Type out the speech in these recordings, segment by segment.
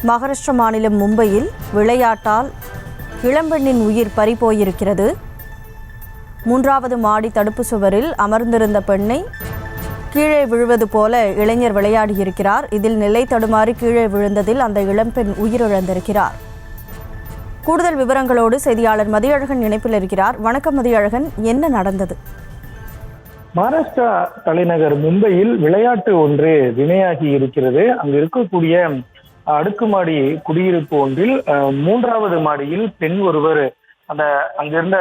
மகாராஷ்டிர மாநிலம் மும்பையில் விளையாட்டால் இளம்பெண்ணின் உயிர் பறிபோயிருக்கிறது. 3வது மாடி தடுப்பு சுவரில் அமர்ந்திருந்த பெண்ணை கீழே விழுவது போல இளைஞர் விளையாடியிருக்கிறார். இதில் நிலை தடுமாறி கீழே விழுந்ததில் அந்த இளம்பெண் உயிரிழந்திருக்கிறார். கூடுதல் விவரங்களோடு செய்தியாளர் மதியழகன் இணைப்பில் இருக்கிறார். வணக்கம் மதியழகன், என்ன நடந்தது? மகாராஷ்டிரா தலைநகர் மும்பையில் விளையாட்டு ஒன்று வினையாகி இருக்கிறது. அங்கு இருக்கக்கூடிய அடுக்குமாடி குடியிருப்பு ஒன்றில் 3வது மாடியில் பெண் ஒருவர் அங்கிருந்த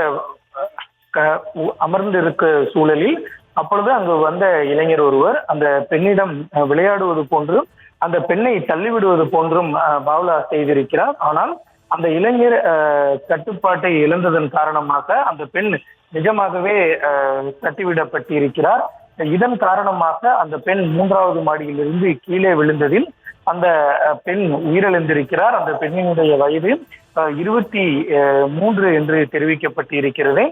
அமர்ந்திருக்க சூழலில் அப்பொழுது அங்கு வந்த இளைஞர் ஒருவர் அந்த பெண்ணிடம் விளையாடுவது போன்றும் அந்த பெண்ணை தள்ளிவிடுவது போன்றும் பாவலா செய்திருக்கிறார். ஆனால் அந்த இளைஞர் கட்டுப்பாட்டை இழந்ததன் காரணமாக அந்த பெண் நிஜமாகவே தட்டிவிடப்பட்டிருக்கிறார். இதன் காரணமாக அந்த பெண் 3வது மாடியிலிருந்து கீழே விழுந்ததில் அந்த பெண் உயிரிழந்திருக்கிறார். அந்த பெண்ணினுடைய வயது 23 என்று தெரிவிக்கப்பட்டிருக்கிறது.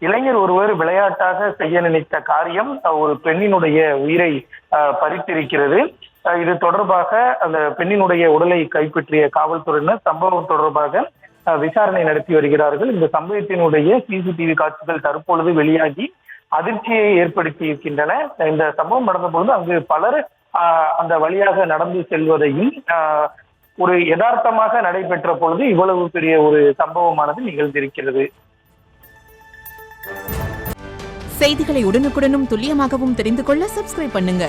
இளைஞர் ஒருவர் விளையாட்டாக செய்ய நினைத்த காரியம் ஒரு பெண்ணினுடைய உயிரை பறித்திருக்கிறது. இது தொடர்பாக அந்த பெண்ணினுடைய உடலை கைப்பற்றிய காவல்துறையினர் சம்பவம் தொடர்பாக விசாரணை நடத்தி வருகிறார்கள். இந்த சம்பவத்தினுடைய சிசிடிவி காட்சிகள் தற்பொழுது வெளியாகி அதிர்ச்சியை ஏற்படுத்தி இருக்கின்றன. இந்த சம்பவம் நடந்த பொழுது அங்கு பலர் அந்த வழியாக நடந்து செல்வதையும் ஒரு யதார்த்தமாக நடைபெற்ற பொழுது இவ்வளவு பெரிய ஒரு சம்பவமானது நிகழ்ந்திருக்கிறது. செய்திகளை உடனுக்குடனும் துல்லியமாகவும் தெரிந்து கொள்ள சப்ஸ்கிரைப் பண்ணுங்க.